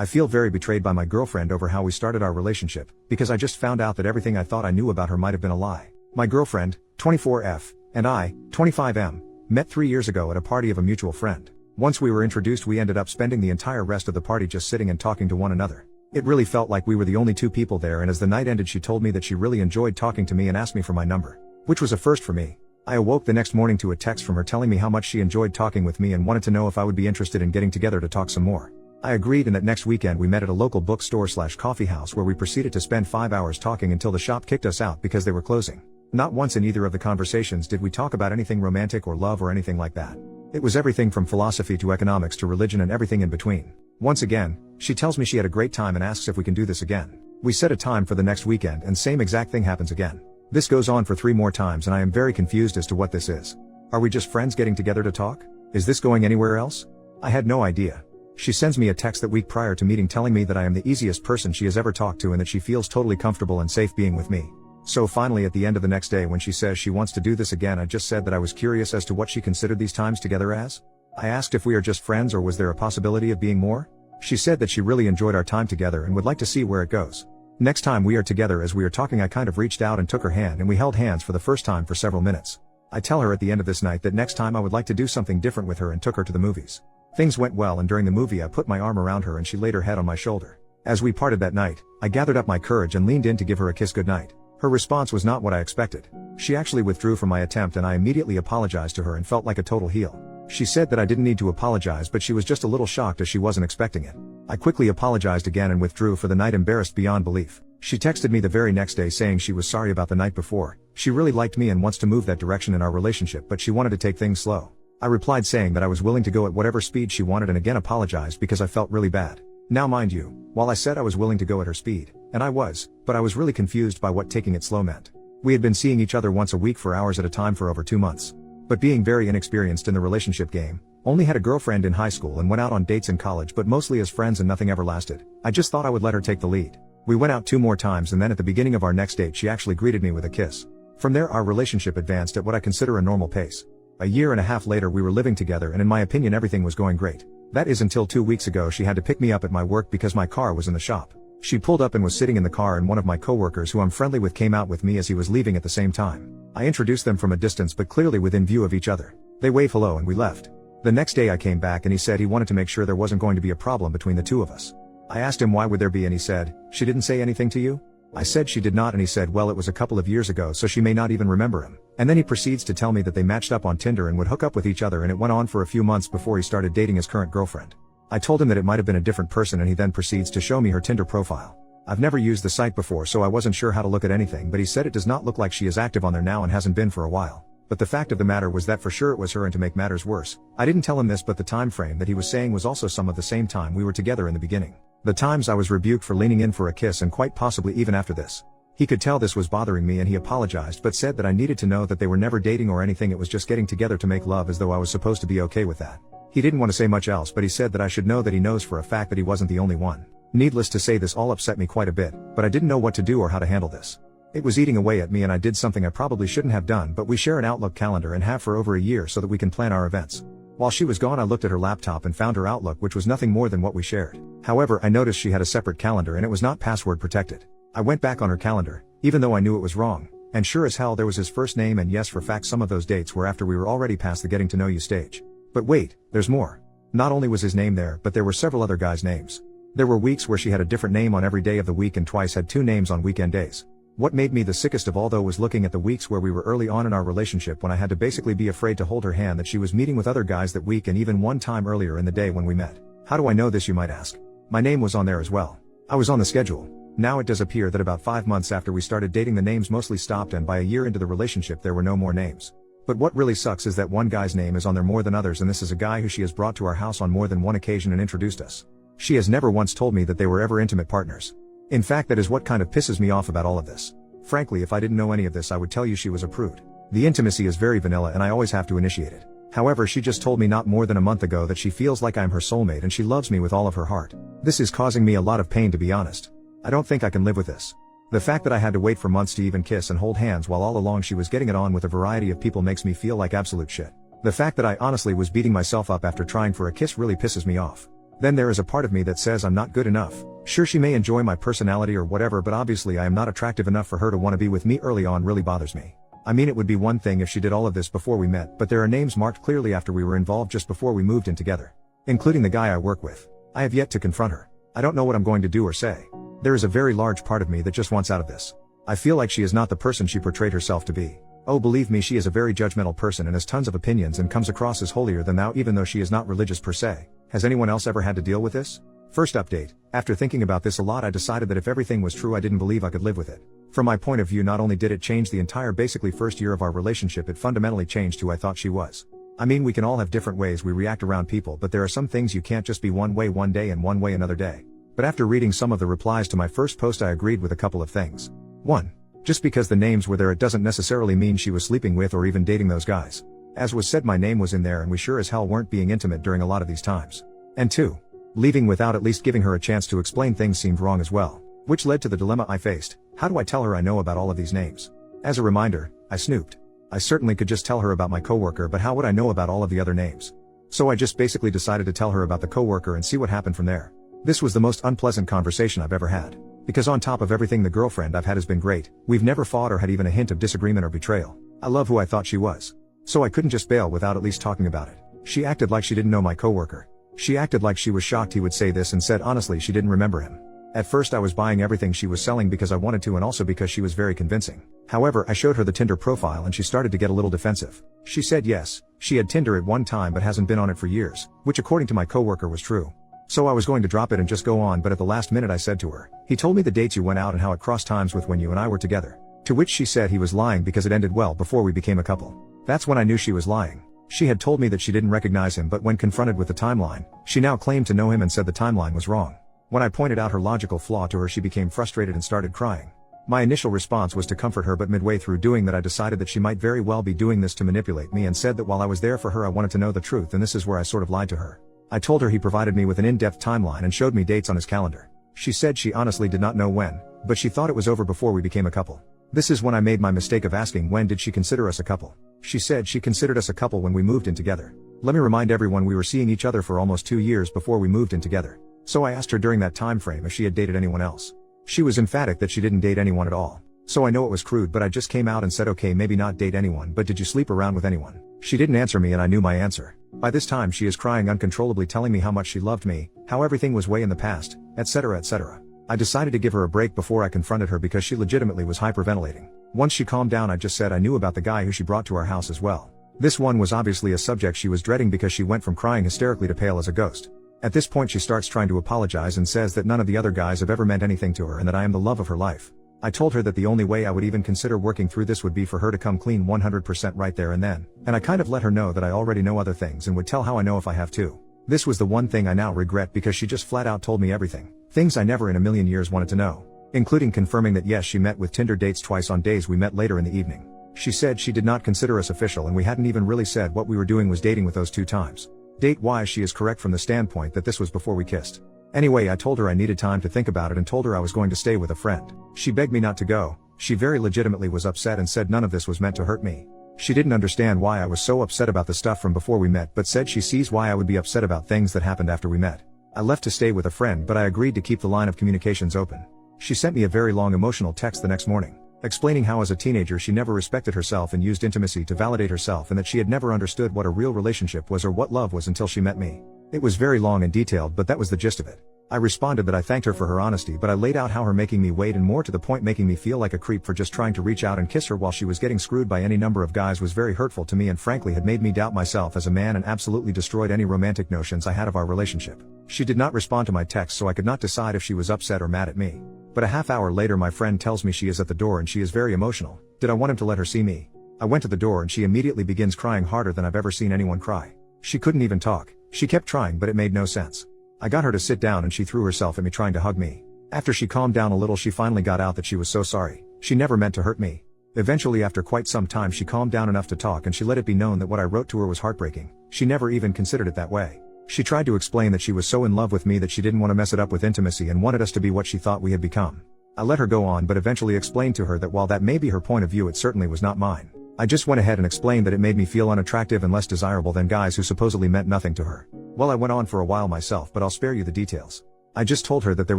I feel very betrayed by my girlfriend over how we started our relationship, because I just found out that everything I thought I knew about her might have been a lie. My girlfriend, 24F, and I, 25M, met 3 years ago at a party of a mutual friend. Once we were introduced, we ended up spending the entire rest of the party just sitting and talking to one another. It really felt like we were the only two people there, and as the night ended she told me that she really enjoyed talking to me and asked me for my number, which was a first for me. I awoke the next morning to a text from her telling me how much she enjoyed talking with me and wanted to know if I would be interested in getting together to talk some more. I agreed, and that next weekend we met at a local bookstore/coffee house where we proceeded to spend 5 hours talking until the shop kicked us out because they were closing. Not once in either of the conversations did we talk about anything romantic or love or anything like that. It was everything from philosophy to economics to religion and everything in between. Once again, she tells me she had a great time and asks if we can do this again. We set a time for the next weekend and same exact thing happens again. This goes on for 3 more times and I am very confused as to what this is. Are we just friends getting together to talk? Is this going anywhere else? I had no idea. She sends me a text that week prior to meeting telling me that I am the easiest person she has ever talked to and that she feels totally comfortable and safe being with me. So finally at the end of the next day when she says she wants to do this again, I just said that I was curious as to what she considered these times together as. I asked if we are just friends or was there a possibility of being more? She said that she really enjoyed our time together and would like to see where it goes. Next time we are together, as we are talking, I kind of reached out and took her hand and we held hands for the first time for several minutes. I tell her at the end of this night that next time I would like to do something different with her and took her to the movies. Things went well and during the movie I put my arm around her and she laid her head on my shoulder. As we parted that night, I gathered up my courage and leaned in to give her a kiss goodnight. Her response was not what I expected. She actually withdrew from my attempt and I immediately apologized to her and felt like a total heel. She said that I didn't need to apologize, but she was just a little shocked as she wasn't expecting it. I quickly apologized again and withdrew for the night, embarrassed beyond belief. She texted me the very next day saying she was sorry about the night before. She really liked me and wants to move that direction in our relationship, but she wanted to take things slow. I replied saying that I was willing to go at whatever speed she wanted and again apologized because I felt really bad. Now mind you, while I said I was willing to go at her speed, and I was, but I was really confused by what taking it slow meant. We had been seeing each other once a week for hours at a time for over 2 months. But being very inexperienced in the relationship game, only had a girlfriend in high school and went out on dates in college but mostly as friends and nothing ever lasted. I just thought I would let her take the lead. We went out 2 more times and then at the beginning of our next date she actually greeted me with a kiss. From there our relationship advanced at what I consider a normal pace. A year and a half later we were living together and in my opinion everything was going great. That is until 2 weeks ago she had to pick me up at my work because my car was in the shop. She pulled up and was sitting in the car and one of my coworkers who I'm friendly with came out with me as he was leaving at the same time. I introduced them from a distance but clearly within view of each other. They waved hello and we left. The next day I came back and he said he wanted to make sure there wasn't going to be a problem between the two of us. I asked him why would there be and he said, "She didn't say anything to you?" I said she did not and he said well it was a couple of years ago so she may not even remember him. And then he proceeds to tell me that they matched up on Tinder and would hook up with each other and it went on for a few months before he started dating his current girlfriend. I told him that it might have been a different person and he then proceeds to show me her Tinder profile. I've never used the site before so I wasn't sure how to look at anything, but he said it does not look like she is active on there now and hasn't been for a while. But the fact of the matter was that for sure it was her, and to make matters worse, I didn't tell him this, but the time frame that he was saying was also some of the same time we were together in the beginning. The times I was rebuked for leaning in for a kiss and quite possibly even after this. He could tell this was bothering me and he apologized but said that I needed to know that they were never dating or anything, it was just getting together to make love, as though I was supposed to be okay with that. He didn't want to say much else, but he said that I should know that he knows for a fact that he wasn't the only one. Needless to say, this all upset me quite a bit, but I didn't know what to do or how to handle this. It was eating away at me and I did something I probably shouldn't have done, but we share an Outlook calendar and have for over a year so that we can plan our events. While she was gone I looked at her laptop and found her Outlook, which was nothing more than what we shared. However, I noticed she had a separate calendar and it was not password protected. I went back on her calendar, even though I knew it was wrong, and sure as hell there was his first name, and yes, for fact some of those dates were after we were already past the getting to know you stage. But wait, there's more. Not only was his name there, but there were several other guys' names. There were weeks where she had a different name on every day of the week and twice had 2 names on weekend days. What made me the sickest of all though was looking at the weeks where we were early on in our relationship when I had to basically be afraid to hold her hand, that she was meeting with other guys that week and even one time earlier in the day when we met. How do I know this, you might ask? My name was on there as well. I was on the schedule. Now it does appear that about 5 months after we started dating the names mostly stopped, and by a year into the relationship there were no more names. But what really sucks is that one guy's name is on there more than others, and this is a guy who she has brought to our house on more than one occasion and introduced us. She has never once told me that they were ever intimate partners. In fact, that is what kind of pisses me off about all of this. Frankly, if I didn't know any of this I would tell you she was a prude. The intimacy is very vanilla and I always have to initiate it. However, she just told me not more than a month ago that she feels like I'm her soulmate and she loves me with all of her heart. This is causing me a lot of pain, to be honest. I don't think I can live with this. The fact that I had to wait for months to even kiss and hold hands while all along she was getting it on with a variety of people makes me feel like absolute shit. The fact that I honestly was beating myself up after trying for a kiss really pisses me off. Then there is a part of me that says I'm not good enough. Sure, she may enjoy my personality or whatever, but obviously I am not attractive enough for her to want to be with me early on. Really bothers me. I mean, it would be one thing if she did all of this before we met, but there are names marked clearly after we were involved just before we moved in together. Including the guy I work with. I have yet to confront her. I don't know what I'm going to do or say. There is a very large part of me that just wants out of this. I feel like she is not the person she portrayed herself to be. Oh, believe me, she is a very judgmental person and has tons of opinions and comes across as holier than thou even though she is not religious per se. Has anyone else ever had to deal with this? First update. After thinking about this a lot, I decided that if everything was true, I didn't believe I could live with it. From my point of view, not only did it change the entire basically first year of our relationship, it fundamentally changed who I thought she was. I mean, we can all have different ways we react around people, but there are some things you can't just be one way one day and one way another day. But after reading some of the replies to my first post, I agreed with a couple of things. 1. Just because the names were there, it doesn't necessarily mean she was sleeping with or even dating those guys. As was said, my name was in there and we sure as hell weren't being intimate during a lot of these times. And 2. Leaving without at least giving her a chance to explain things seemed wrong as well. Which led to the dilemma I faced. How do I tell her I know about all of these names? As a reminder, I snooped. I certainly could just tell her about my coworker, but how would I know about all of the other names? So I just basically decided to tell her about the coworker and see what happened from there. This was the most unpleasant conversation I've ever had. Because on top of everything, the girlfriend I've had has been great. We've never fought or had even a hint of disagreement or betrayal. I love who I thought she was. So I couldn't just bail without at least talking about it. She acted like she didn't know my coworker. She acted like she was shocked he would say this and said honestly she didn't remember him. At first I was buying everything she was selling because I wanted to and also because she was very convincing. However, I showed her the Tinder profile and she started to get a little defensive. She said yes, she had Tinder at one time but hasn't been on it for years, which according to my coworker was true. So I was going to drop it and just go on, but at the last minute I said to her, he told me the dates you went out and how it crossed times with when you and I were together. To which she said he was lying because it ended well before we became a couple. That's when I knew she was lying. She had told me that she didn't recognize him, but when confronted with the timeline, she now claimed to know him and said the timeline was wrong. When I pointed out her logical flaw to her, she became frustrated and started crying. My initial response was to comfort her, but midway through doing that I decided that she might very well be doing this to manipulate me and said that while I was there for her I wanted to know the truth, and this is where I sort of lied to her. I told her he provided me with an in-depth timeline and showed me dates on his calendar. She said she honestly did not know when, but she thought it was over before we became a couple. This is when I made my mistake of asking when did she consider us a couple. She said she considered us a couple when we moved in together. Let me remind everyone we were seeing each other for almost 2 years before we moved in together. So I asked her during that time frame if she had dated anyone else. She was emphatic that she didn't date anyone at all. So I know it was crude, but I just came out and said okay, maybe not date anyone, but did you sleep around with anyone? She didn't answer me and I knew my answer. By this time she is crying uncontrollably, telling me how much she loved me, how everything was way in the past, etc., etc. I decided to give her a break before I confronted her because she legitimately was hyperventilating. Once she calmed down I just said I knew about the guy who she brought to our house as well. This one was obviously a subject she was dreading because she went from crying hysterically to pale as a ghost. At this point she starts trying to apologize and says that none of the other guys have ever meant anything to her and that I am the love of her life. I told her that the only way I would even consider working through this would be for her to come clean 100% right there and then, and I kind of let her know that I already know other things and would tell how I know if I have to. This was the one thing I now regret because she just flat out told me everything. Things I never in a million years wanted to know. Including confirming that yes, she met with Tinder dates twice on days we met later in the evening. She said she did not consider us official and we hadn't even really said what we were doing was dating with those 2 times. Date-wise she is correct from the standpoint that this was before we kissed. Anyway, I told her I needed time to think about it and told her I was going to stay with a friend. She begged me not to go. She very legitimately was upset and said none of this was meant to hurt me. She didn't understand why I was so upset about the stuff from before we met, but said she sees why I would be upset about things that happened after we met. I left to stay with a friend, but I agreed to keep the line of communications open. She sent me a very long emotional text the next morning, explaining how as a teenager she never respected herself and used intimacy to validate herself and that she had never understood what a real relationship was or what love was until she met me. It was very long and detailed, but that was the gist of it. I responded that I thanked her for her honesty, but I laid out how her making me wait and more to the point making me feel like a creep for just trying to reach out and kiss her while she was getting screwed by any number of guys was very hurtful to me and frankly had made me doubt myself as a man and absolutely destroyed any romantic notions I had of our relationship. She did not respond to my text, so I could not decide if she was upset or mad at me. But a half hour later my friend tells me she is at the door and she is very emotional. Did I want him to let her see me? I went to the door and she immediately begins crying harder than I've ever seen anyone cry. She couldn't even talk. She kept trying but it made no sense. I got her to sit down and she threw herself at me trying to hug me. After she calmed down a little she finally got out that she was so sorry. She never meant to hurt me. Eventually after quite some time she calmed down enough to talk and she let it be known that what I wrote to her was heartbreaking. She never even considered it that way. She tried to explain that she was so in love with me that she didn't want to mess it up with intimacy and wanted us to be what she thought we had become. I let her go on but eventually explained to her that while that may be her point of view it certainly was not mine. I just went ahead and explained that it made me feel unattractive and less desirable than guys who supposedly meant nothing to her. Well, I went on for a while myself, but I'll spare you the details. I just told her that there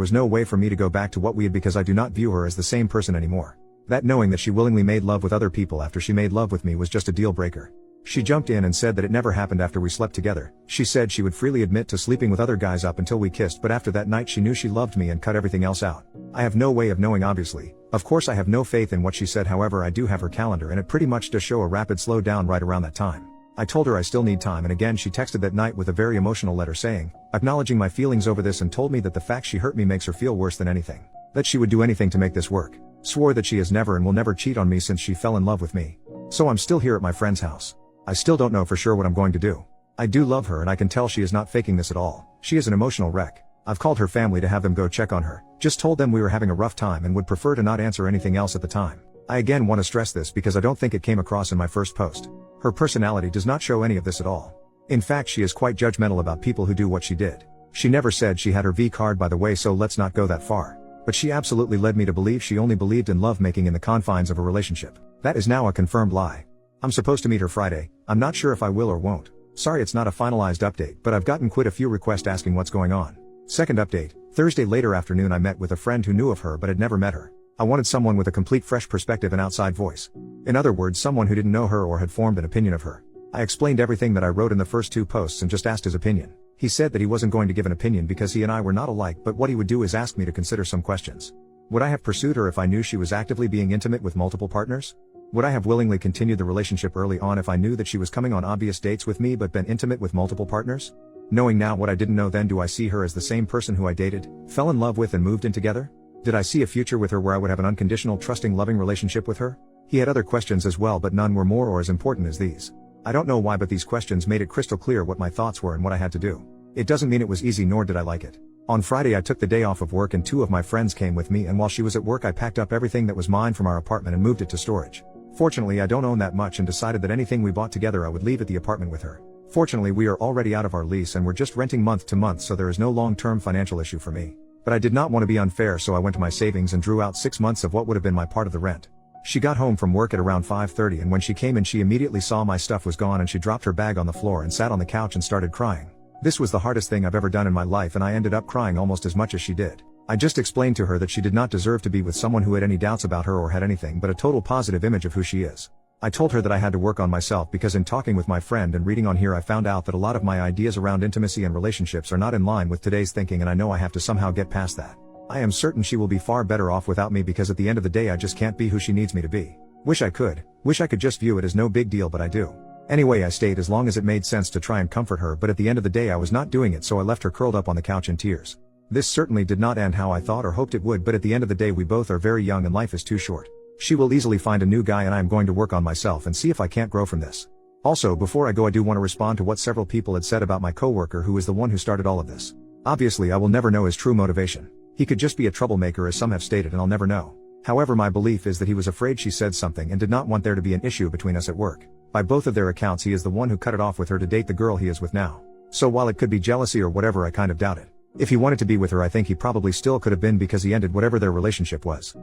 was no way for me to go back to what we had because I do not view her as the same person anymore. That knowing that she willingly made love with other people after she made love with me was just a deal breaker. She jumped in and said that it never happened after we slept together. She said she would freely admit to sleeping with other guys up until we kissed, but after that night she knew she loved me and cut everything else out. I have no way of knowing, obviously. Of course I have no faith in what she said, however I do have her calendar and it pretty much does show a rapid slowdown right around that time. I told her I still need time, and again she texted that night with a very emotional letter saying, acknowledging my feelings over this, and told me that the fact she hurt me makes her feel worse than anything. That she would do anything to make this work. Swore that she has never and will never cheat on me since she fell in love with me. So I'm still here at my friend's house. I still don't know for sure what I'm going to do. I do love her and I can tell she is not faking this at all. She is an emotional wreck. I've called her family to have them go check on her. Just told them we were having a rough time and would prefer to not answer anything else at the time. I again want to stress this because I don't think it came across in my first post. Her personality does not show any of this at all. In fact, she is quite judgmental about people who do what she did. She never said she had her V card, by the way, so let's not go that far. But she absolutely led me to believe she only believed in lovemaking in the confines of a relationship. That is now a confirmed lie. I'm supposed to meet her Friday. I'm not sure if I will or won't. Sorry it's not a finalized update, but I've gotten quite a few requests asking what's going on. Second update, Thursday later afternoon I met with a friend who knew of her but had never met her. I wanted someone with a complete fresh perspective and outside voice. In other words, someone who didn't know her or had formed an opinion of her. I explained everything that I wrote in the first 2 posts and just asked his opinion. He said that he wasn't going to give an opinion because he and I were not alike, but what he would do is ask me to consider some questions. Would I have pursued her if I knew she was actively being intimate with multiple partners? Would I have willingly continued the relationship early on if I knew that she was coming on obvious dates with me but been intimate with multiple partners? Knowing now what I didn't know then, do I see her as the same person who I dated, fell in love with and moved in together? Did I see a future with her where I would have an unconditional, trusting, loving relationship with her? He had other questions as well, but none were more or as important as these. I don't know why, but these questions made it crystal clear what my thoughts were and what I had to do. It doesn't mean it was easy, nor did I like it. On Friday I took the day off of work and 2 of my friends came with me, and while she was at work I packed up everything that was mine from our apartment and moved it to storage. Fortunately I don't own that much and decided that anything we bought together I would leave at the apartment with her. Fortunately we are already out of our lease and we're just renting month to month, so there is no long-term financial issue for me. But I did not want to be unfair, so I went to my savings and drew out 6 months of what would have been my part of the rent. She got home from work at around 5:30, and when she came in she immediately saw my stuff was gone and she dropped her bag on the floor and sat on the couch and started crying. This was the hardest thing I've ever done in my life, and I ended up crying almost as much as she did. I just explained to her that she did not deserve to be with someone who had any doubts about her or had anything but a total positive image of who she is. I told her that I had to work on myself because in talking with my friend and reading on here I found out that a lot of my ideas around intimacy and relationships are not in line with today's thinking, and I know I have to somehow get past that. I am certain she will be far better off without me because at the end of the day I just can't be who she needs me to be. Wish I could just view it as no big deal, but I do. Anyway, I stayed as long as it made sense to try and comfort her, but at the end of the day I was not doing it, so I left her curled up on the couch in tears. This certainly did not end how I thought or hoped it would, but at the end of the day we both are very young and life is too short. She will easily find a new guy and I am going to work on myself and see if I can't grow from this. Also, before I go, I do want to respond to what several people had said about my coworker who is the one who started all of this. Obviously I will never know his true motivation. He could just be a troublemaker, as some have stated, and I'll never know. However, my belief is that he was afraid she said something and did not want there to be an issue between us at work. By both of their accounts he is the one who cut it off with her to date the girl he is with now. So while it could be jealousy or whatever, I kind of doubt it. If he wanted to be with her I think he probably still could have been, because he ended whatever their relationship was.